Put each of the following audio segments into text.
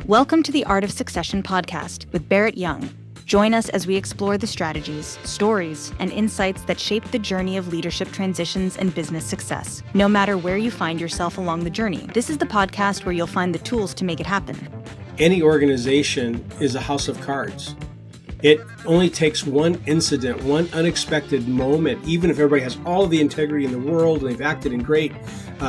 Welcome to the Art of Succession podcast with Barrett Young. Join us as we explore the strategies, stories, and insights that shape the journey of leadership transitions and business success. No matter where you find yourself along the journey, this is the podcast where you'll find the tools to make it happen. Any organization is a house of cards. It only takes one incident, one unexpected moment, even if everybody has all of the integrity in the world and they've acted in great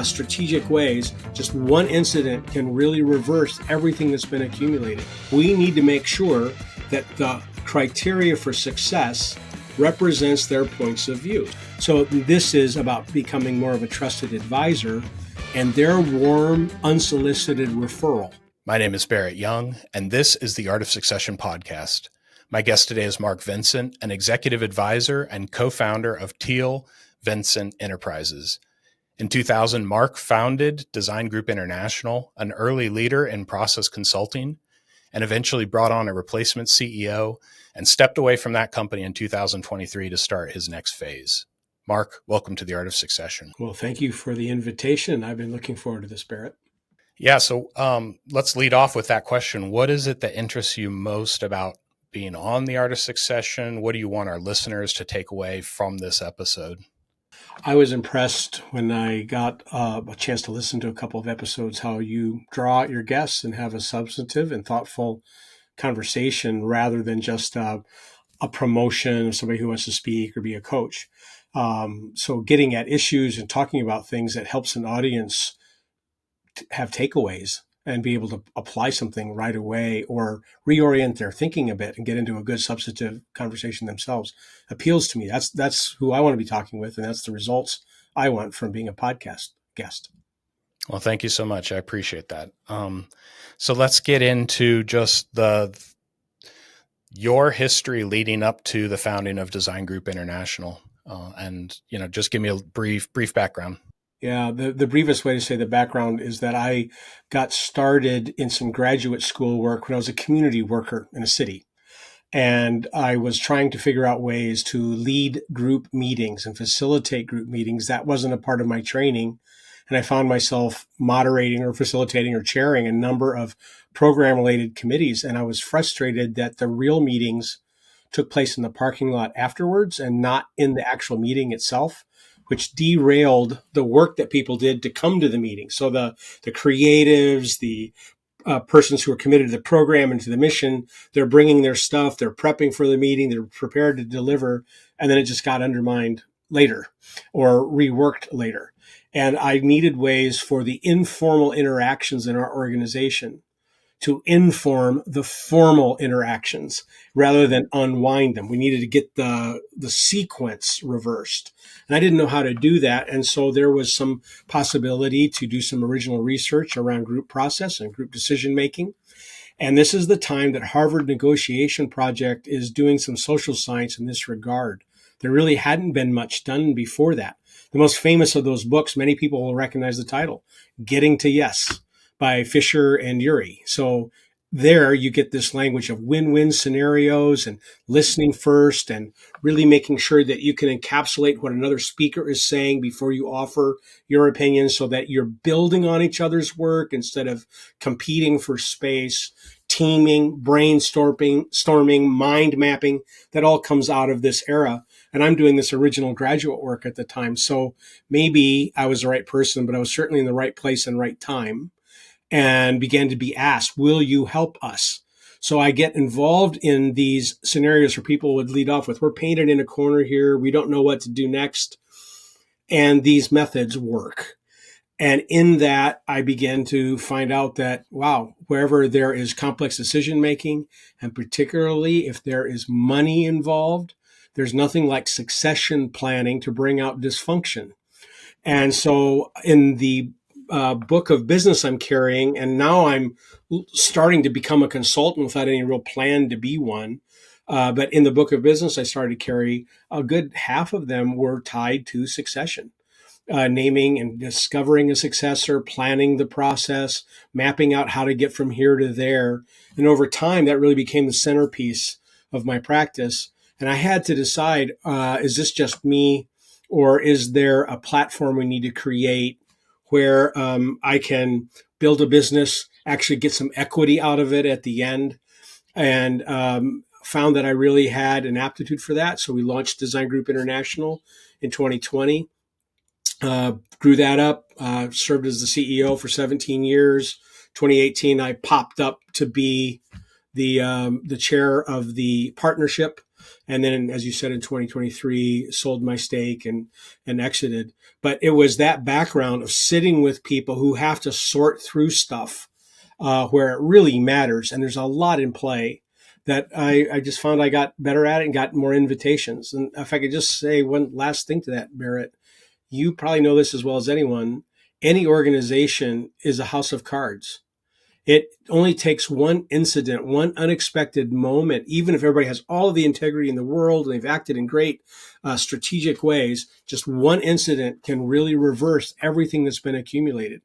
strategic ways, just one incident can really reverse everything that's been accumulated. We need to make sure that the criteria for success represents their points of view. So this is about becoming more of a trusted advisor and their warm, unsolicited referral. My name is Barrett Young, and this is the Art of Succession podcast. My guest today is Mark Vincent, an executive advisor and co-founder of Teall Vincent Enterprises. In 2000, Mark founded Design Group International, an early leader in process consulting, and eventually brought on a replacement CEO and stepped away from that company in 2023 to start his next phase. Mark, welcome to the Art of Succession. Well, thank you for the invitation. I've been looking forward to this, Barrett. Yeah, so let's lead off with that question. What is it that interests you most about being on the Art of Succession? What do you want our listeners to take away from this episode? I was impressed when I got a chance to listen to a couple of episodes, how you draw out your guests and have a substantive and thoughtful conversation rather than just a promotion of somebody who wants to speak or be a coach. So getting at issues and talking about things that helps an audience have takeaways and be able to apply something right away or reorient their thinking a bit and get into a good substantive conversation themselves appeals to me. That's who I want to be talking with, and that's the results I want from being a podcast guest. Well, thank you so much. I appreciate that. So let's get into just your history leading up to the founding of Design Group International, and just give me a brief background. Yeah, the briefest way to say the background is that I got started in some graduate school work when I was a community worker in a city. And I was trying to figure out ways to lead group meetings and facilitate group meetings. That wasn't a part of my training. And I found myself moderating or facilitating or chairing a number of program-related committees. And I was frustrated that the real meetings took place in the parking lot afterwards and not in the actual meeting itself, which derailed the work that people did to come to the meeting. So the creatives, the persons who are committed to the program and to the mission, they're bringing their stuff, they're prepping for the meeting, they're prepared to deliver, and then it just got undermined later or reworked later. And I needed ways for the informal interactions in our organization to inform the formal interactions rather than unwind them. We needed to get the sequence reversed. And I didn't know how to do that. And so there was some possibility to do some original research around group process and group decision making. And this is the time that Harvard Negotiation Project is doing some social science in this regard. There really hadn't been much done before that. The most famous of those books, many people will recognize the title, Getting to Yes, by Fisher and Urey. So there you get this language of win-win scenarios and listening first and really making sure that you can encapsulate what another speaker is saying before you offer your opinion so that you're building on each other's work instead of competing for space, teaming, brainstorming, mind mapping. That all comes out of this era. And I'm doing this original graduate work at the time. So maybe I was the right person, but I was certainly in the right place and right time, and began to be asked, will you help us? So I get involved in these scenarios where people would lead off with, we're painted in a corner here, we don't know what to do next. And these methods work. And in that, I began to find out that, wow, wherever there is complex decision making, and particularly if there is money involved, there's nothing like succession planning to bring out dysfunction. And so in the book of business I'm carrying, and now I'm starting to become a consultant without any real plan to be one. But in the book of business I started to carry, a good half of them were tied to succession, naming and discovering a successor, planning the process, mapping out how to get from here to there. And over time, that really became the centerpiece of my practice. And I had to decide, is this just me, or is there a platform we need to create where I can build a business actually get some equity out of it at the end, and found that I really had an aptitude for that. So we launched Design Group International in 2020, grew that up, served as the CEO for 17 years. 2018, I popped up to be the chair of the partnership. And then, as you said, in 2023, sold my stake and exited. But it was that background of sitting with people who have to sort through stuff where it really matters. And there's a lot in play that I just found I got better at it and got more invitations. And if I could just say one last thing to that, Barrett, you probably know this as well as anyone. Any organization is a house of cards. It only takes one incident, one unexpected moment, even if everybody has all of the integrity in the world and they've acted in great strategic ways, just one incident can really reverse everything that's been accumulated.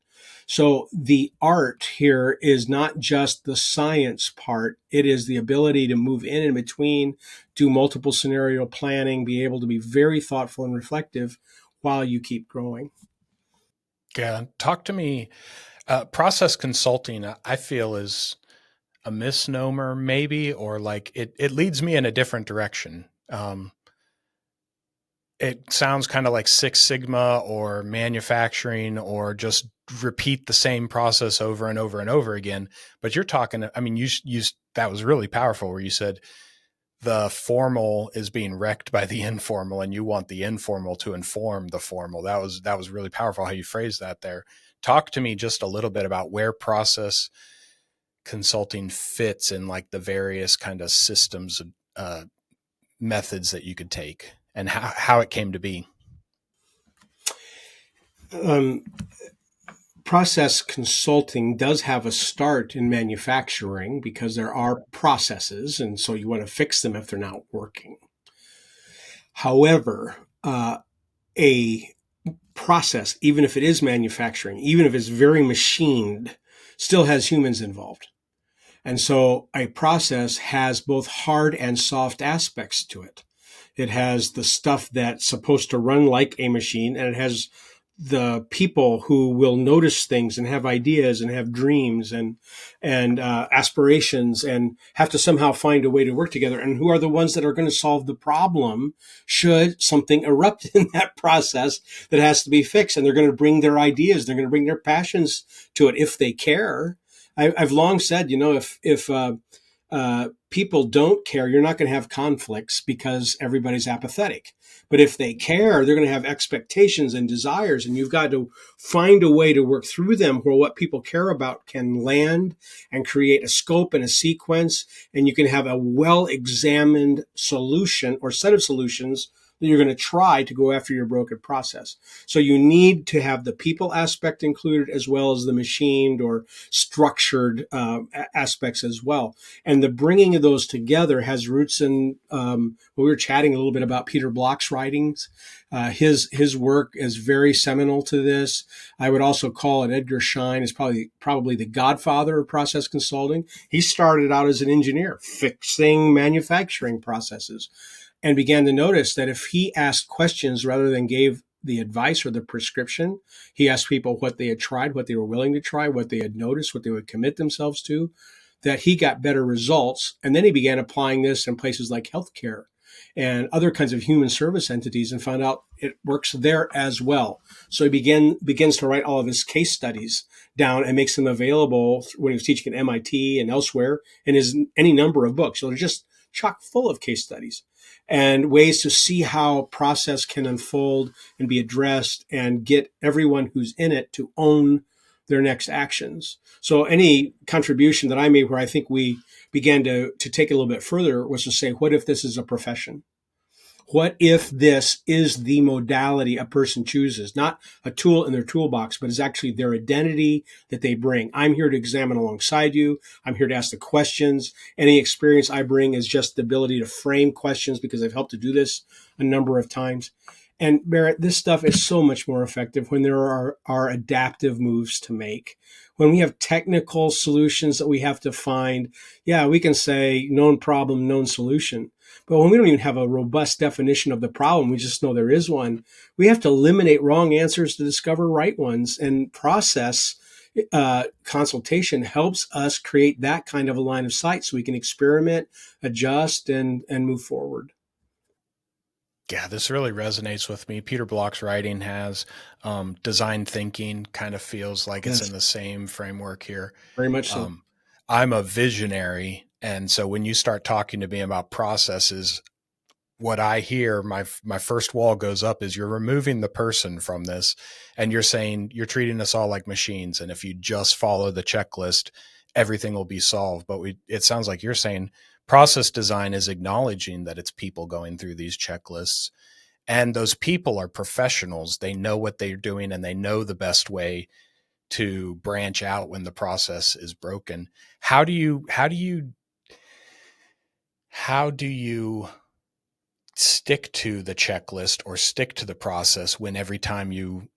So the art here is not just the science part. It is the ability to move in and between, do multiple scenario planning, be able to be very thoughtful and reflective while you keep growing. Yeah. Talk to me. Process consulting, I feel, is a misnomer, maybe, or like it leads me in a different direction. It sounds kind of like Six Sigma or manufacturing, or just repeat the same process over and over and over again. But you're talking, I mean, that was really powerful where you said the formal is being wrecked by the informal and you want the informal to inform the formal. That was really powerful how you phrased that there. Talk to me just a little bit about where process consulting fits in like the various kind of systems, methods that you could take, and how it came to be. Process consulting does have a start in manufacturing because there are processes, and so you want to fix them if they're not working. However, a process, even if it is manufacturing, even if it's very machined, still has humans involved. And so a process has both hard and soft aspects to it. It has the stuff that's supposed to run like a machine, and it has the people who will notice things and have ideas and have dreams and aspirations and have to somehow find a way to work together, and who are the ones that are going to solve the problem should something erupt in that process that has to be fixed. And they're going to bring their ideas, they're going to bring their passions to it if they care. I've long said, if people don't care, you're not going to have conflicts because everybody's apathetic. But if they care, they're going to have expectations and desires, and you've got to find a way to work through them where what people care about can land and create a scope and a sequence, and you can have a well-examined solution or set of solutions that you're going to try to go after your broken process. So you need to have the people aspect included as well as the machined or structured aspects as well. And the bringing of those together has roots in, we were chatting a little bit about Peter Bloch's writings. His work is very seminal to this. I would also call it Edgar Schein is probably the godfather of process consulting. He started out as an engineer fixing manufacturing processes, and began to notice that if he asked questions rather than gave the advice or the prescription, he asked people what they had tried, what they were willing to try, what they had noticed, what they would commit themselves to, that he got better results. And then he began applying this in places like healthcare and other kinds of human service entities and found out it works there as well. So he begins to write all of his case studies down and makes them available when he was teaching at MIT and elsewhere in any number of books. So they're just chock full of case studies and ways to see how process can unfold and be addressed and get everyone who's in it to own their next actions. So any contribution that I made where I think we began to take it a little bit further was to say, what if this is a profession? What if this is the modality a person chooses, not a tool in their toolbox, but is actually their identity that they bring? I'm here to examine alongside you. I'm here to ask the questions. Any experience I bring is just the ability to frame questions because I've helped to do this a number of times. And Barrett, this stuff is so much more effective when there are adaptive moves to make. When we have technical solutions that we have to find, yeah, we can say known problem, known solution. But when we don't even have a robust definition of the problem, we just know there is one, we have to eliminate wrong answers to discover right ones. And process consultation helps us create that kind of a line of sight so we can experiment, adjust, and move forward. Yeah, this really resonates with me. Peter Block's writing has design thinking, kind of feels like it's Yes, in the same framework here. very much so. I'm a visionary. And so when you start talking to me about processes, what I hear, my first wall goes up is you're removing the person from this, and you're saying you're treating us all like machines. And if you just follow the checklist, everything will be solved. But it sounds like you're saying process design is acknowledging that it's people going through these checklists, and those people are professionals. They know what they're doing, and they know the best way to branch out when the process is broken. How do you stick to the checklist or stick to the process when every time you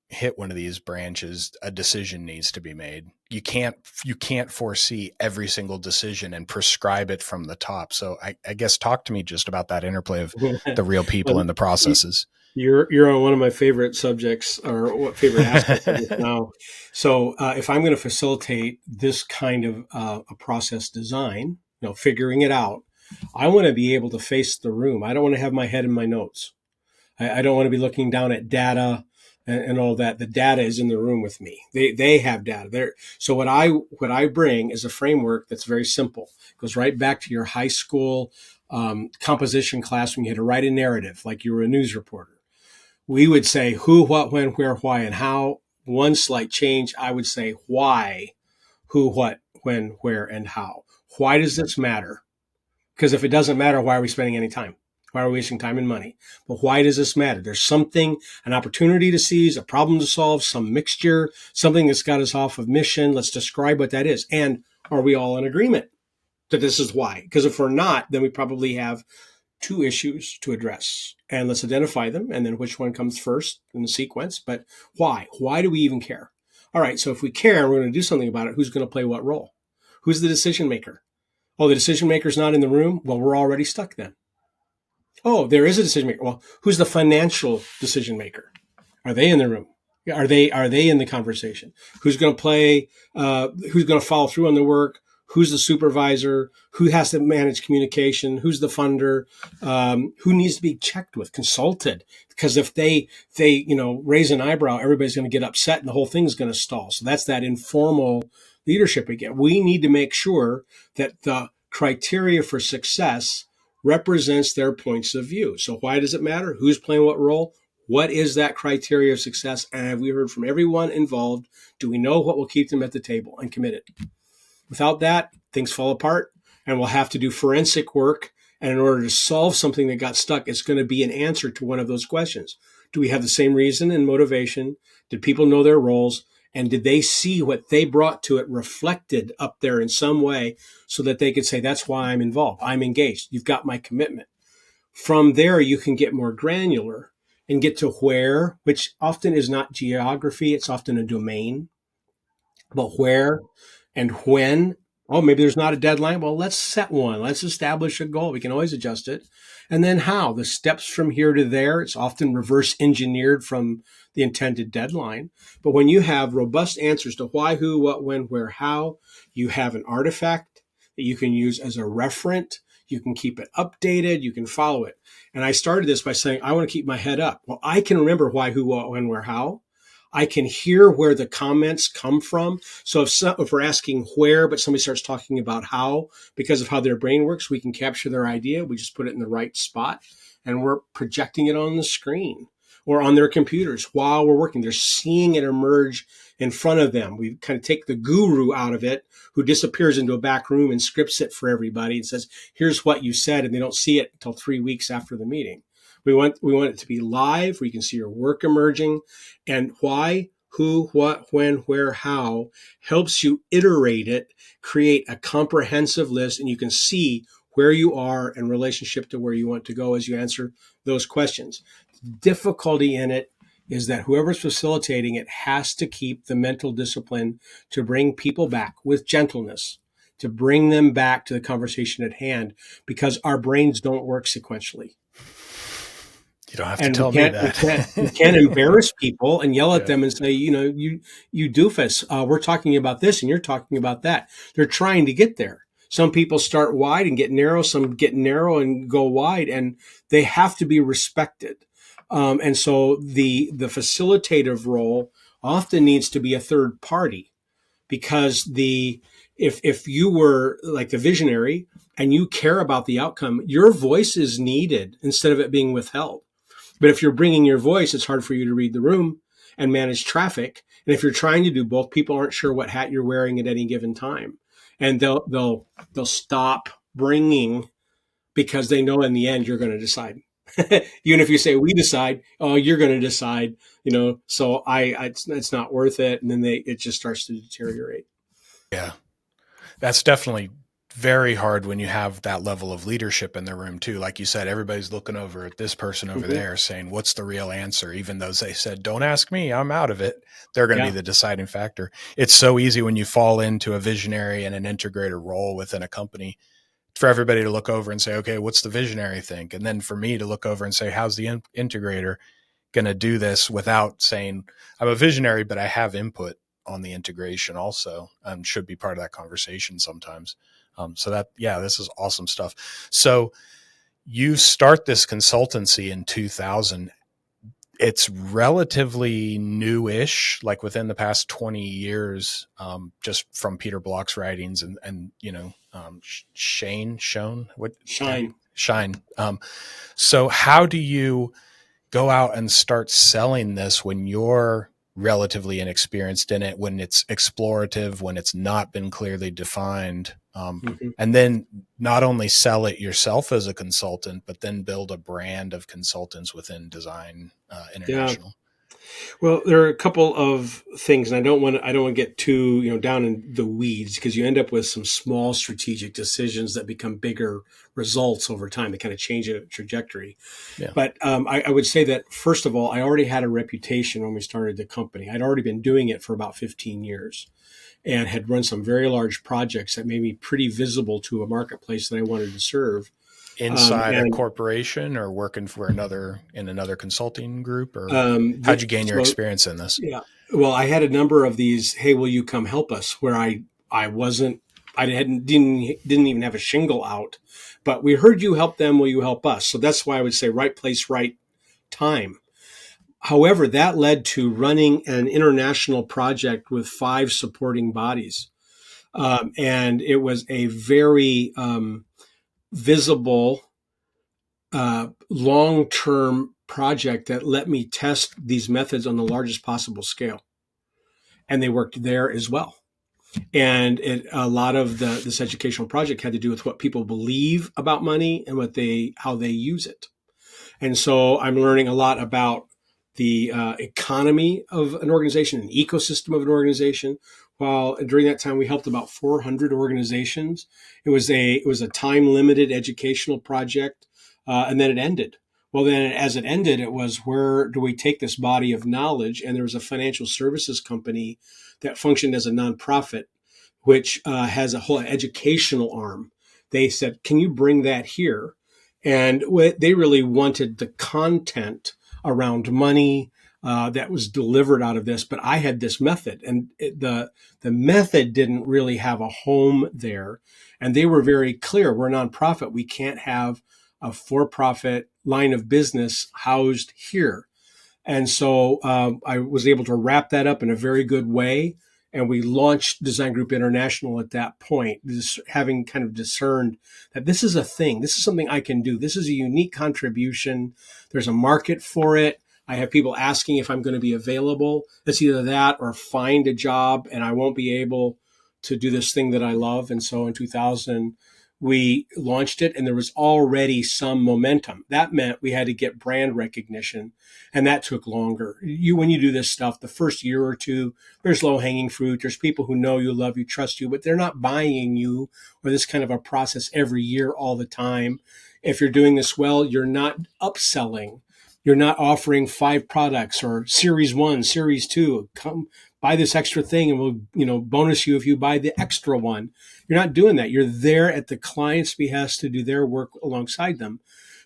hit one of these branches, a decision needs to be made? You can't foresee every single decision and prescribe it from the top. So I guess talk to me just about that interplay of the real people Well, and the processes. you're on one of my favorite subjects, or what favorite aspects of this now. So if I'm going to facilitate this kind of a process design, figuring it out, I want to be able to face the room. I don't want to have my head in my notes. I don't want to be looking down at data and all that. The data is in the room with me. They have data there. So what I bring is a framework that's very simple. It goes right back to your high school composition class when you had to write a narrative, like you were a news reporter. We would say who, what, when, where, why, and how. One slight change, I would say why, who, what, when, where, and how. Why does this matter? Because if it doesn't matter, why are we spending any time? Why are we wasting time and money? But why does this matter? There's something, an opportunity to seize, a problem to solve, some mixture, something that's got us off of mission. Let's describe what that is. And are we all in agreement that this is why? Because if we're not, then we probably have two issues to address. And let's identify them, and then which one comes first in the sequence. But why? Why do we even care? All right, so if we care and we're going to do something about it, who's going to play what role? Who's the decision maker? Oh, the decision maker's not in the room? Well, we're already stuck then. Oh, there is a decision maker. Well, who's the financial decision maker? Are they in the room? Are they in the conversation? Who's going to play? Who's going to follow through on the work? Who's the supervisor? Who has to manage communication? Who's the funder? Who needs to be checked with, consulted? Because if they raise an eyebrow, everybody's going to get upset and the whole thing's going to stall. So that's that informal leadership again. We need to make sure that the criteria for success represents their points of view. So why does it matter? Who's playing what role? What is that criteria of success? And have we heard from everyone involved? Do we know what will keep them at the table and committed? Without that, things fall apart, and we'll have to do forensic work. And in order to solve something that got stuck, it's going to be an answer to one of those questions. Do we have the same reason and motivation? Did people know their roles? And did they see what they brought to it reflected up there in some way so that they could say, that's why I'm involved. I'm engaged. You've got my commitment. From there, you can get more granular and get to where, which often is not geography. It's often a domain. But where and when. Oh, maybe there's not a deadline. Well, let's set one. Let's establish a goal. We can always adjust it. And then how? The steps from here to there. It's often reverse engineered from the intended deadline. But when you have robust answers to why, who, what, when, where, how, you have an artifact that you can use as a referent. You can keep it updated. You can follow it. And I started this by saying, I want to keep my head up. Well, I can remember why, who, what, when, where, how. I can hear where the comments come from. So if we're asking where, but somebody starts talking about how, because of how their brain works, we can capture their idea. We just put it in the right spot and we're projecting it on the screen or on their computers while we're working. They're seeing it emerge in front of them. We kind of take the guru out of it who disappears into a back room and scripts it for everybody and says, here's what you said. And they don't see it until 3 weeks after the meeting. We want it to be live where you can see your work emerging, and why, who, what, when, where, how helps you iterate it, create a comprehensive list, and you can see where you are in relationship to where you want to go as you answer those questions. The difficulty in it is that whoever's facilitating it has to keep the mental discipline to bring people back with gentleness, to bring them back to the conversation at hand, because our brains don't work sequentially. You don't have to And tell me that. we can't embarrass people and yell at Yeah. them and say, you doofus, we're talking about this and you're talking about that. They're trying to get there. Some people start wide and get narrow. Some get narrow and go wide, and they have to be respected. And so the facilitative role often needs to be a third party, because if you were like the visionary and you care about the outcome, your voice is needed instead of it being withheld. But if you're bringing your voice, it's hard for you to read the room and manage traffic. And if you're trying to do both, people aren't sure what hat you're wearing at any given time, and they'll stop bringing, because they know in the end you're going to decide. Even if you say we decide, oh, you're going to decide. So it's not worth it, and then it just starts to deteriorate. Yeah, that's definitely very hard when you have that level of leadership in the room too. Like you said, everybody's looking over at this person over there saying, what's the real answer? Even though they said, don't ask me, I'm out of it. They're going to be the deciding factor. It's so easy when you fall into a visionary and an integrator role within a company for everybody to look over and say, okay, what's the visionary think? And then for me to look over and say, how's the integrator going to do this, without saying I'm a visionary, but I have input on the integration also, and should be part of that conversation sometimes. This is awesome stuff. So you start this consultancy in 2000. It's relatively newish, like within the past 20 years, just from Peter Block's writings and Shine. So how do you go out and start selling this when you're relatively inexperienced in it, when it's explorative, when it's not been clearly defined, and then not only sell it yourself as a consultant, but then build a brand of consultants within Design International? Well, there are a couple of things, and I don't want to get too down in the weeds, because you end up with some small strategic decisions that become bigger results over time. They kind of change a trajectory. Yeah. But I would say that, first of all, I already had a reputation when we started the company. I'd already been doing it for about 15 years and had run some very large projects that made me pretty visible to a marketplace that I wanted to serve. Inside a corporation, or working for another consulting group, or how'd you gain your experience in this? Yeah. Well, I had a number of these, hey, will you come help us? Where I didn't even have a shingle out, but we heard you help them. Will you help us? So that's why I would say right place, right time. However, that led to running an international project with 5 supporting bodies. And it was a very visible, long-term project that let me test these methods on the largest possible scale. And they worked there as well. And a lot of this educational project had to do with what people believe about money and how they use it. And so I'm learning a lot about the economy of an organization, an ecosystem of an organization. While during that time, we helped about 400 organizations. It was a time-limited educational project, and then it ended. Well, then as it ended, it was, where do we take this body of knowledge? And there was a financial services company that functioned as a nonprofit, which has a whole educational arm. They said, can you bring that here? And they really wanted the content around money that was delivered out of this, but I had this method, and the method didn't really have a home there. And they were very clear: we're a nonprofit. We can't have a for-profit line of business housed here. And so I was able to wrap that up in a very good way. And we launched Design Group International at that point, having kind of discerned that this is a thing. This is something I can do. This is a unique contribution. There's a market for it. I have people asking if I'm going to be available. It's either that or find a job, and I won't be able to do this thing that I love. And so in 2000, we launched it, and there was already some momentum. That meant we had to get brand recognition, and that took longer. When you do this stuff, the first year or two, there's low-hanging fruit. There's people who know you, love you, trust you, but they're not buying you or this kind of a process every year all the time. If you're doing this well, you're not upselling. You're not offering 5 products or series 1, series 2. Come buy this extra thing and we'll, bonus you if you buy the extra one. You're not doing that. You're there at the client's behest to do their work alongside them.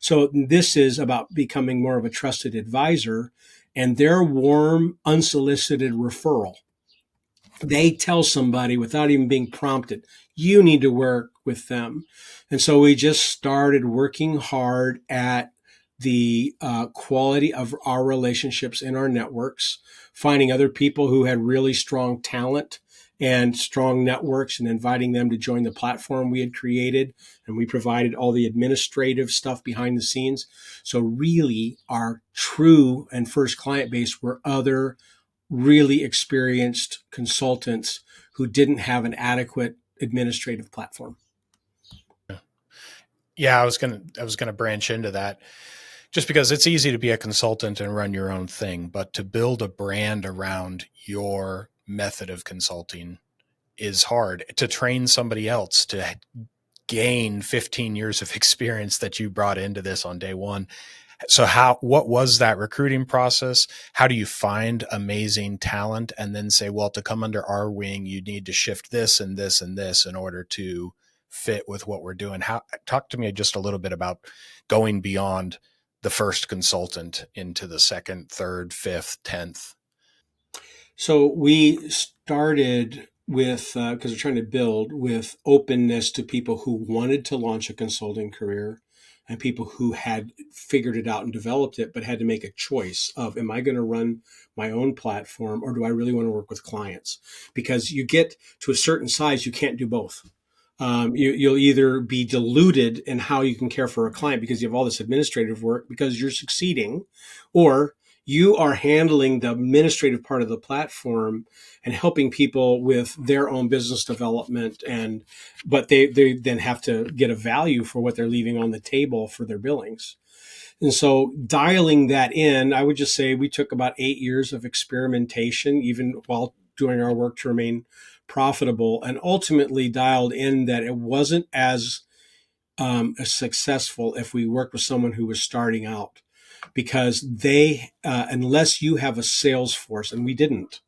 So this is about becoming more of a trusted advisor, and their warm, unsolicited referral. They tell somebody without even being prompted, you need to work with them. And so we just started working hard at the quality of our relationships in our networks, finding other people who had really strong talent and strong networks and inviting them to join the platform we had created. And we provided all the administrative stuff behind the scenes. So really our true and first client base were other really experienced consultants who didn't have an adequate administrative platform. Yeah, I was gonna branch into that just because it's easy to be a consultant and run your own thing, but to build a brand around your method of consulting is hard. To train somebody else to gain 15 years of experience that you brought into this on day one. So what was that recruiting process? How do you find amazing talent and then say, well, to come under our wing, you need to shift this and this and this in order to fit with what we're doing? Talk to me just a little bit about going beyond the first consultant into the second, third, fifth, 10th. So we started with, because we're trying to build with openness to people who wanted to launch a consulting career and people who had figured it out and developed it, but had to make a choice of, am I going to run my own platform or do I really want to work with clients? Because you get to a certain size, you can't do both. You'll either be diluted in how you can care for a client because you have all this administrative work because you're succeeding, or you are handling the administrative part of the platform and helping people with their own business development, but they then have to get a value for what they're leaving on the table for their billings. And so dialing that in, I would just say we took about 8 years of experimentation, even while doing our work to remain profitable, and ultimately dialed in that it wasn't as successful if we worked with someone who was starting out, because they, unless you have a sales force, and we didn't,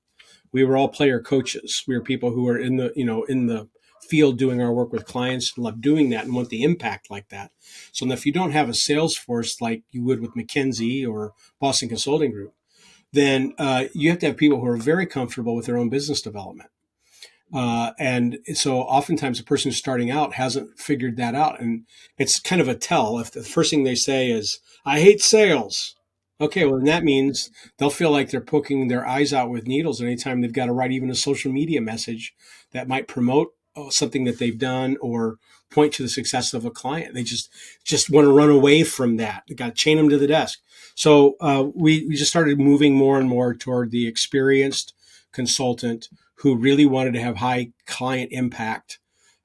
we were all player coaches. We were people who were in the field doing our work with clients and love doing that and want the impact like that. So if you don't have a sales force like you would with McKinsey or Boston Consulting Group, then you have to have people who are very comfortable with their own business development. And so oftentimes a person who's starting out hasn't figured that out. And it's kind of a tell if the first thing they say is, I hate sales. Okay, well, then that means they'll feel like they're poking their eyes out with needles anytime they've got to write even a social media message that might promote something that they've done or point to the success of a client. They just want to run away from that. They got to chain them to the desk. So we just started moving more and more toward the experienced consultant who really wanted to have high client impact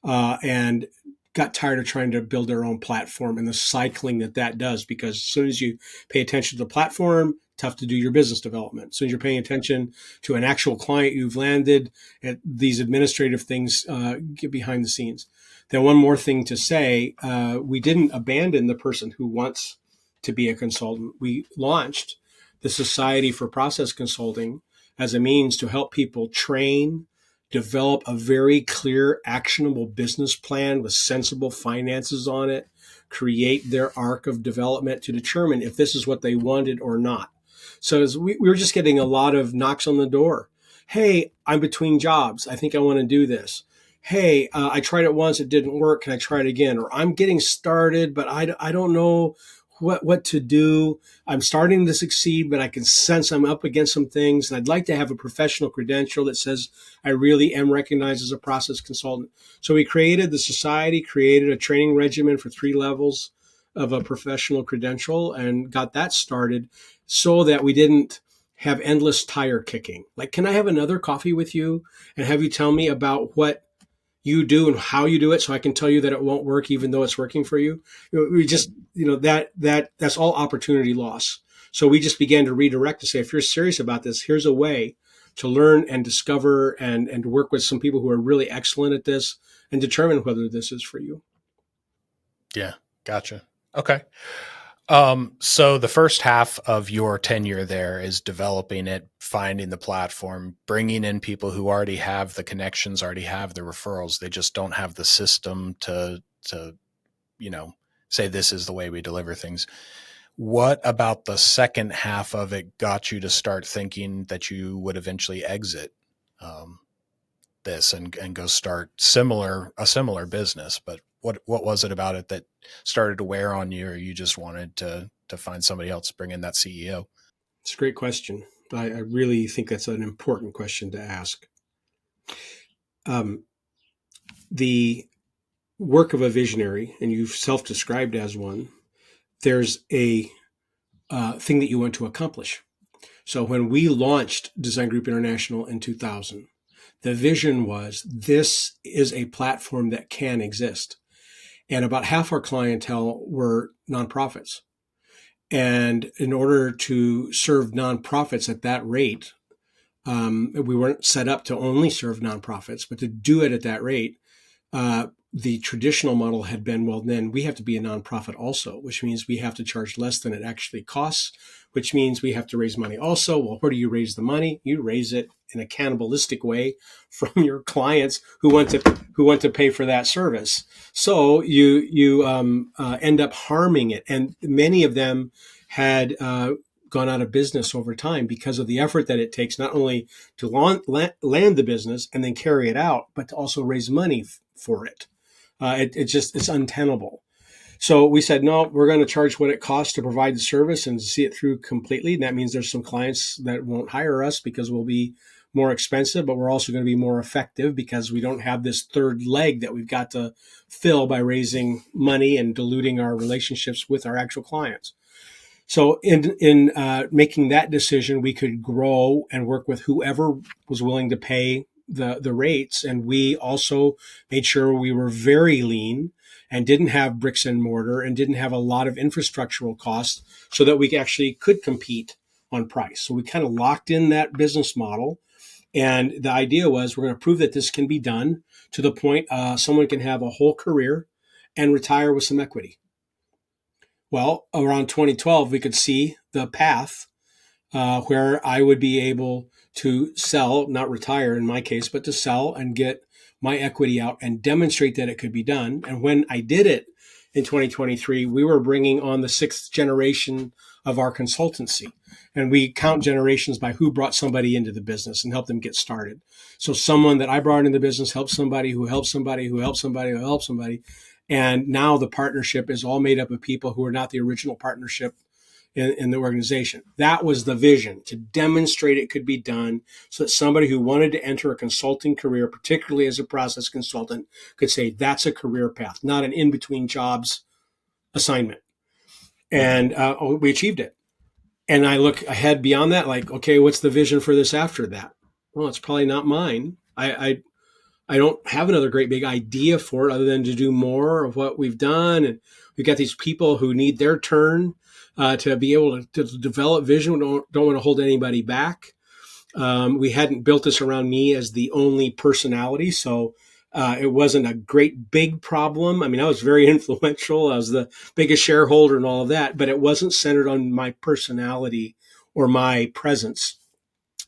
and got tired of trying to build their own platform and the cycling that does. Because as soon as you pay attention to the platform, tough to do your business development. As soon as you're paying attention to an actual client you've landed, these administrative things get behind the scenes. Then one more thing to say, we didn't abandon the person who wants to be a consultant. We launched the Society for Process Consulting as a means to help people train, develop a very clear, actionable business plan with sensible finances on it, create their arc of development to determine if this is what they wanted or not. So as we were just getting a lot of knocks on the door. Hey, I'm between jobs. I think I want to do this. Hey, I tried it once. It didn't work. Can I try it again? Or I'm getting started, but I don't know what to do. I'm starting to succeed, but I can sense I'm up against some things. And I'd like to have a professional credential that says I really am recognized as a process consultant. So we created the society, created a training regimen for 3 levels of a professional credential and got that started so that we didn't have endless tire kicking. Like, can I have another coffee with you and have you tell me about what you do and how you do it so I can tell you that it won't work even though it's working for you? We just, that's all opportunity loss. So we just began to redirect to say, if you're serious about this, here's a way to learn and discover and work with some people who are really excellent at this and determine whether this is for you. Yeah, gotcha. Okay. So the first half of your tenure there is developing it, finding the platform, bringing in people who already have the connections, already have the referrals. They just don't have the system to say this is the way we deliver things. What about the second half of it got you to start thinking that you would eventually exit this and go start a similar business? But what was it about it that started to wear on you, or you just wanted to find somebody else to bring in that CEO? It's a great question. I really think that's an important question to ask. The work of a visionary, and you've self-described as one, there's a thing that you want to accomplish. So when we launched Design Group International in 2000, the vision was this is a platform that can exist. And about half our clientele were nonprofits. And in order to serve nonprofits at that rate, we weren't set up to only serve nonprofits, but to do it at that rate, the traditional model had been, well, then we have to be a nonprofit also, which means we have to charge less than it actually costs, which means we have to raise money also. Well, where do you raise the money? You raise it in a cannibalistic way from your clients who want to pay for that service. So you end up harming it, and many of them had gone out of business over time because of the effort that it takes not only to land the business and then carry it out, but to also raise money for it. It's untenable. So we said, no, we're going to charge what it costs to provide the service and see it through completely. And that means there's some clients that won't hire us because we'll be more expensive, but we're also going to be more effective because we don't have this third leg that we've got to fill by raising money and diluting our relationships with our actual clients. So in making that decision, we could grow and work with whoever was willing to pay the rates. And we also made sure we were very lean and didn't have bricks and mortar and didn't have a lot of infrastructural costs so that we actually could compete on price. So we kind of locked in that business model. And the idea was we're going to prove that this can be done to the point someone can have a whole career and retire with some equity. Well, around 2012, we could see the path where I would be able to sell, not retire in my case, but to sell and get my equity out and demonstrate that it could be done. And when I did it in 2023, we were bringing on the sixth generation of our consultancy. And we count generations by who brought somebody into the business and helped them get started. So someone that I brought into the business helped somebody who helped somebody who helped somebody who helped somebody. And now the partnership is all made up of people who are not the original partnership in the organization. That was the vision, to demonstrate it could be done so that somebody who wanted to enter a consulting career, particularly as a process consultant, could say that's a career path, not an in-between jobs assignment. And we achieved it. And I look ahead beyond that, like, okay, what's the vision for this after that? Well, it's probably not mine. I don't have another great big idea for it other than to do more of what we've done. And we've got these people who need their turn to be able to develop vision. We don't want to hold anybody back. We hadn't built this around me as the only personality. So it wasn't a great big problem. I mean, I was very influential. I was the biggest shareholder and all of that, but it wasn't centered on my personality or my presence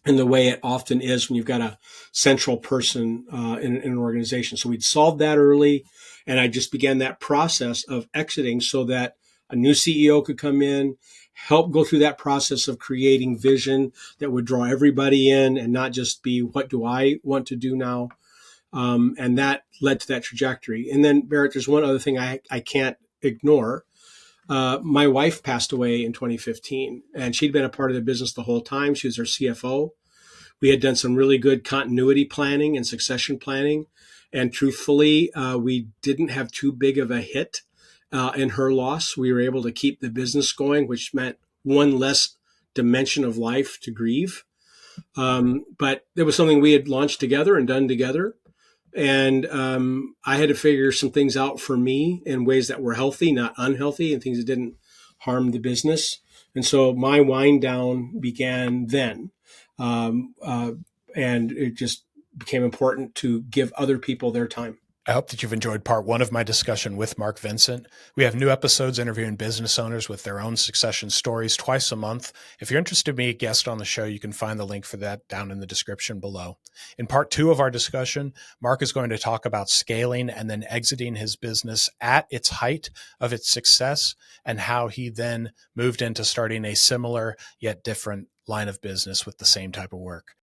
in the way it often is when you've got a central person in an organization. So we'd solved that early, and I just began that process of exiting so that a new CEO could come in, help go through that process of creating vision that would draw everybody in and not just be, what do I want to do now? And that led to that trajectory. And then, Barrett, there's one other thing I can't ignore. My wife passed away in 2015, and she'd been a part of the business the whole time. She was our CFO. We had done some really good continuity planning and succession planning. And truthfully, we didn't have too big of a hit in her loss. We were able to keep the business going, which meant one less dimension of life to grieve. But it was something we had launched together and done together. And I had to figure some things out for me in ways that were healthy, not unhealthy, and things that didn't harm the business. And so my wind down began then. And it just became important to give other people their time. I hope that you've enjoyed part one of my discussion with Mark Vincent. We have new episodes interviewing business owners with their own succession stories twice a month. If you're interested in being a guest on the show, you can find the link for that down in the description below. In part two of our discussion, Mark is going to talk about scaling and then exiting his business at its height of its success and how he then moved into starting a similar yet different line of business with the same type of work.